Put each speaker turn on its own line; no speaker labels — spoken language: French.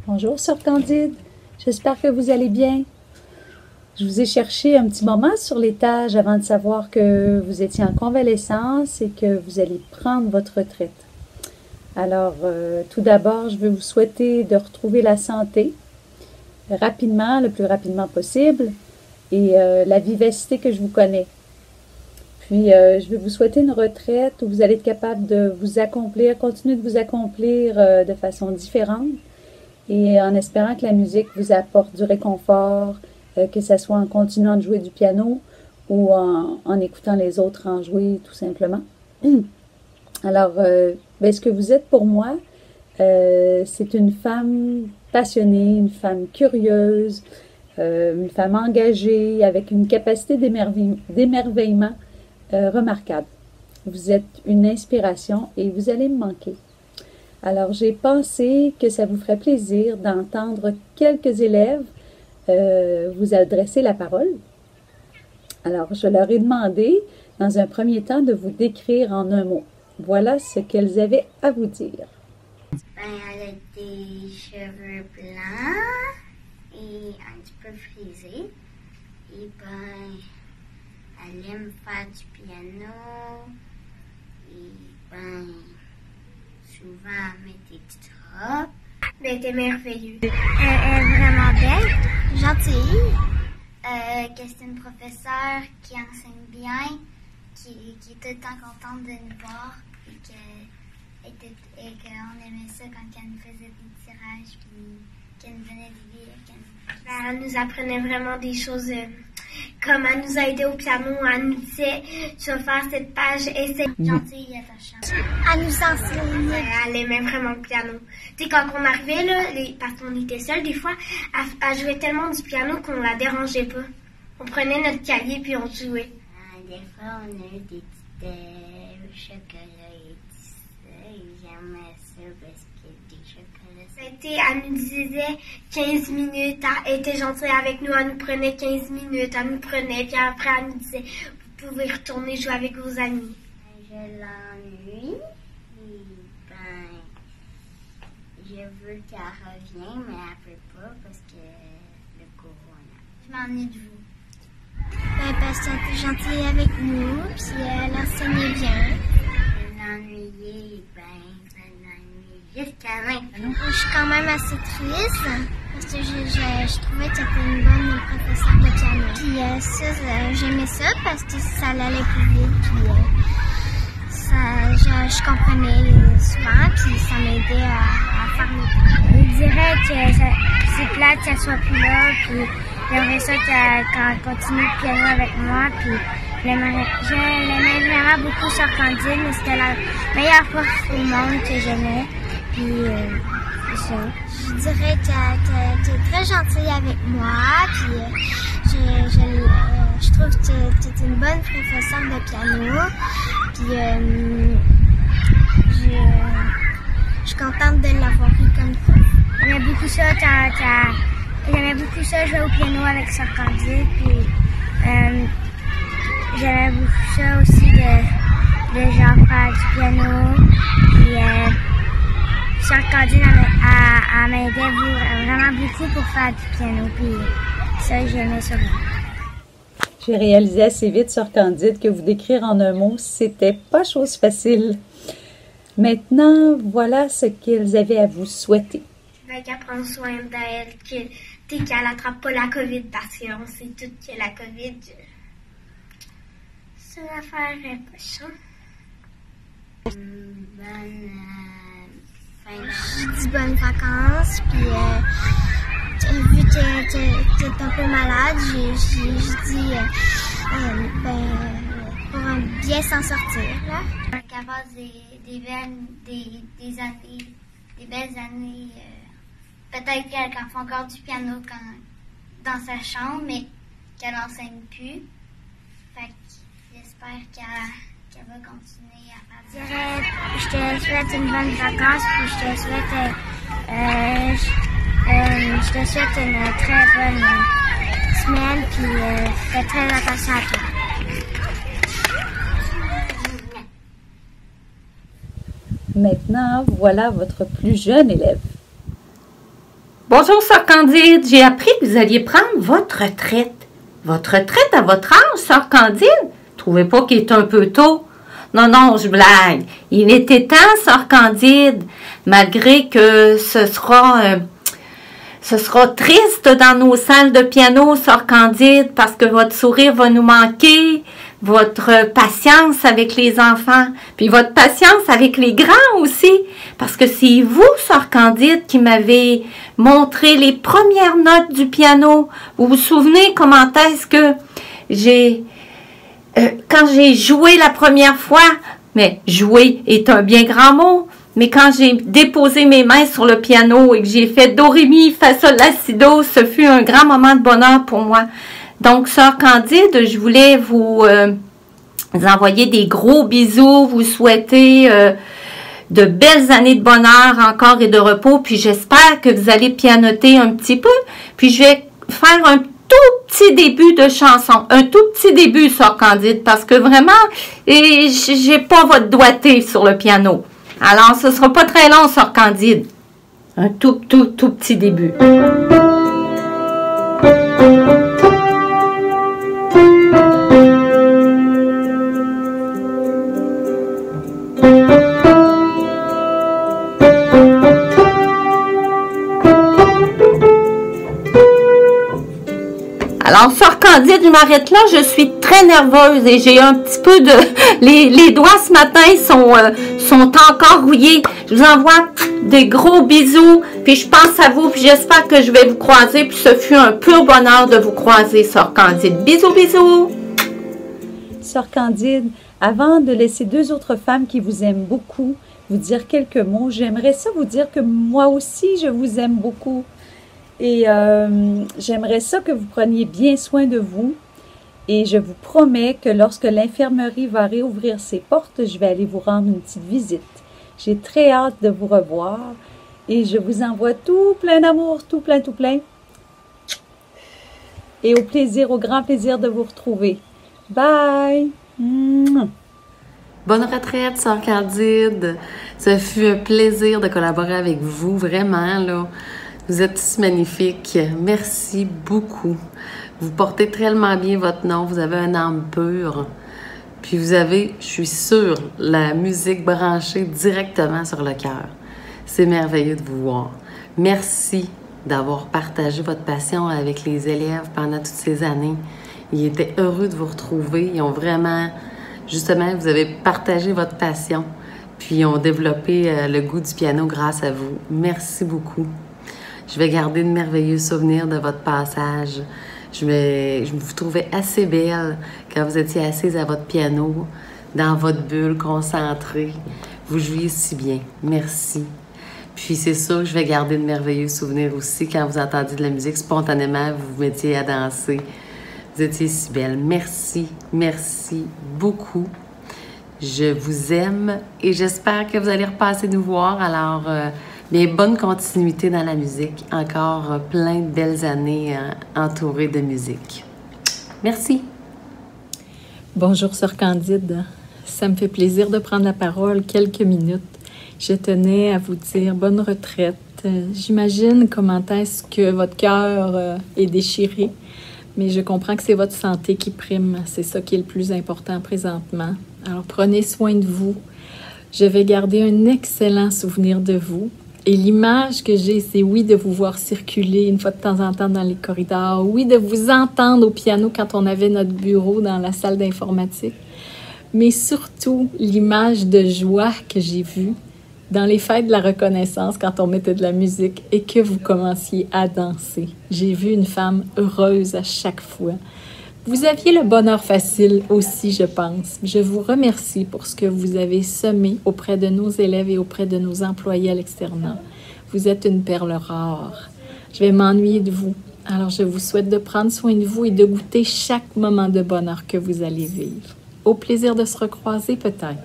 Bonjour Sœur Candide, j'espère que vous allez bien. Je vous ai cherché un petit moment sur l'étage avant de savoir que vous étiez en convalescence et que vous allez prendre votre retraite. Alors, tout d'abord, je veux vous souhaiter de retrouver la santé rapidement, le plus rapidement possible, et la vivacité que je vous connais. Puis, je vais vous souhaiter une retraite où vous allez être capable de vous accomplir, continuer de vous accomplir de façon différente, et en espérant que la musique vous apporte du réconfort, que ce soit en continuant de jouer du piano ou en écoutant les autres en jouer tout simplement. Alors, ce que vous êtes pour moi, c'est une femme passionnée, une femme curieuse, une femme engagée, avec une capacité d'émerveillement remarquable. Vous êtes une inspiration et vous allez me manquer. Alors, j'ai pensé que ça vous ferait plaisir d'entendre quelques élèves vous adresser la parole. Alors, je leur ai demandé, dans un premier temps, de vous décrire en un mot. Voilà ce qu'elles avaient à vous dire.
Elle a des cheveux blancs et un petit peu frisés. Et elle aime faire du piano. Et souvent, elle met des petites robes. Elle était merveilleuse. Elle est vraiment belle, gentille. Que c'est une professeure qui enseigne bien, qui est tout le temps contente de nous voir et qu'on aimait ça quand elle nous faisait des tirages puis qu'elle nous donnait des livres. Elle nous apprenait vraiment des choses comme elle nous a aidé au piano. Elle nous disait tu vas faire cette page et c'est gentille et attachante. Elle nous enseignait. Elle aimait vraiment le piano. Tu sais, quand on arrivait là, parce qu'on était seuls des fois, elle jouait tellement du piano qu'on la dérangeait pas. On prenait notre cahier puis on jouait. Des fois on a eu des petits chocolats et tout ça. Et j'aimais ça parce que des chocolats. Elle nous disait 15 minutes. Elle était gentille avec nous. Elle nous prenait 15 minutes. Elle nous prenait. Puis après, elle nous disait vous pouvez retourner jouer avec vos amis. Je l'ennuie. Je veux qu'elle revienne, mais elle peut pas parce que le corona. Je m'ennuie de vous. Parce qu'elle était gentille avec nous, puis elle enseignait bien. L'ennuyer, ça l'ennuie jusqu'à maintenant. Je suis quand même assez triste, parce que je trouvais que c'était une bonne professeure de piano. Puis j'aimais ça, parce que ça allait plus vite, puis je comprenais souvent, puis ça m'aidait à faire mes. Je dirais que c'est plate qu'elle soit plus là, puis j'aimerais ça qu'elle continue le piano avec moi, puis je l'aimais vraiment beaucoup sur Candide, mais c'était la meilleure prof au monde que j'aimais, puis c'est ça. Je dirais que tu es très gentille avec moi, puis je trouve que tu es une bonne professeure de piano, puis je suis contente de l'avoir eu comme prof. J'aimais beaucoup ça j'aimais beaucoup ça jouer au piano avec Sœur Candide, puis j'aimais beaucoup ça aussi de genre faire du piano, puis Sœur Candide elle m'aidait vraiment beaucoup pour faire du piano, puis ça j'aimais ça vraiment.
J'ai réalisé assez vite, Sœur Candide, que vous décrire en un mot, c'était pas chose facile. Maintenant, voilà ce qu'elles avaient à vous souhaiter.
Je veux qu'elle prenne soin d'elle, qu'elle n'attrape pas la COVID, parce qu'on sait toutes que la COVID, c'est une affaire pochon. Je dis bonnes vacances, puis vu que tu es un peu malade, je dis pour bien s'en sortir, là. Qu'elle passe des belles années, peut-être qu'elle fait encore du piano dans sa chambre, mais qu'elle n'enseigne plus. Fait que j'espère qu'elle va continuer à faire. Je te souhaite une bonne vacance, puis je te souhaite une très bonne semaine, puis fais très attention à toi.
Maintenant, voilà votre plus jeune élève.
Bonjour, Sœur Candide. J'ai appris que vous alliez prendre votre retraite. Votre retraite à votre âge, Sœur Candide? Trouvez pas qu'il est un peu tôt? Non, non, je blague. Il était temps, Sœur Candide, malgré que ce sera triste dans nos salles de piano, Sœur Candide, parce que votre sourire va nous manquer, votre patience avec les enfants, puis votre patience avec les grands aussi, parce que c'est vous, Sœur Candide, qui m'avez montré les premières notes du piano. Vous vous souvenez comment est-ce que quand j'ai joué la première fois, mais jouer est un bien grand mot, mais quand j'ai déposé mes mains sur le piano et que j'ai fait do, ré, mi, fa, sol, la, si, do, ce fut un grand moment de bonheur pour moi. Donc, Sœur Candide, je voulais vous envoyer des gros bisous, vous souhaiter de belles années de bonheur encore et de repos, puis j'espère que vous allez pianoter un petit peu, puis je vais faire un tout petit début de chanson, un tout petit début, Sœur Candide, parce que vraiment, j'ai pas votre doigté sur le piano. Alors, ce sera pas très long, Sœur Candide. Un tout petit début. Alors, Sœur Candide, je m'arrête là. Je suis très nerveuse et j'ai un petit peu de... Les doigts ce matin sont encore rouillés. Je vous envoie des gros bisous. Puis je pense à vous. Puis j'espère que je vais vous croiser. Puis ce fut un pur bonheur de vous croiser, Sœur Candide. Bisous, bisous.
Sœur Candide, avant de laisser deux autres femmes qui vous aiment beaucoup vous dire quelques mots, j'aimerais ça vous dire que moi aussi, je vous aime beaucoup. Et j'aimerais ça que vous preniez bien soin de vous. Et je vous promets que lorsque l'infirmerie va réouvrir ses portes, je vais aller vous rendre une petite visite. J'ai très hâte de vous revoir. Et je vous envoie tout plein d'amour, tout plein. Et au grand plaisir de vous retrouver. Bye!
Bonne retraite, Sœur Candide. Ça fut un plaisir de collaborer avec vous, vraiment, là. Vous êtes si magnifique. Merci beaucoup. Vous portez tellement bien votre nom. Vous avez un âme pure. Puis vous avez, je suis sûre, la musique branchée directement sur le cœur. C'est merveilleux de vous voir. Merci d'avoir partagé votre passion avec les élèves pendant toutes ces années. Ils étaient heureux de vous retrouver. Ils ont vraiment, justement, vous avez partagé votre passion. Puis ils ont développé le goût du piano grâce à vous. Merci beaucoup. Je vais garder de merveilleux souvenirs de votre passage. Je vous trouvais assez belle quand vous étiez assise à votre piano, dans votre bulle, concentrée. Vous jouiez si bien. Merci. Puis c'est sûr que je vais garder de merveilleux souvenirs aussi quand vous entendiez de la musique. Spontanément, vous vous mettiez à danser. Vous étiez si belle. Merci. Merci beaucoup. Je vous aime et j'espère que vous allez repasser nous voir. Alors... bien, bonne continuité dans la musique. Encore plein de belles années entourées de musique. Merci.
Bonjour, Sœur Candide. Ça me fait plaisir de prendre la parole quelques minutes. Je tenais à vous dire bonne retraite. J'imagine comment est-ce que votre cœur est déchiré, mais je comprends que c'est votre santé qui prime. C'est ça qui est le plus important présentement. Alors, prenez soin de vous. Je vais garder un excellent souvenir de vous. Et l'image que j'ai, c'est oui, de vous voir circuler une fois de temps en temps dans les corridors, oui, de vous entendre au piano quand on avait notre bureau dans la salle d'informatique, mais surtout l'image de joie que j'ai vue dans les fêtes de la reconnaissance quand on mettait de la musique et que vous commenciez à danser. J'ai vu une femme heureuse à chaque fois. Vous aviez le bonheur facile aussi, je pense. Je vous remercie pour ce que vous avez semé auprès de nos élèves et auprès de nos employés à l'externat. Vous êtes une perle rare. Je vais m'ennuyer de vous. Alors, je vous souhaite de prendre soin de vous et de goûter chaque moment de bonheur que vous allez vivre. Au plaisir de se recroiser peut-être.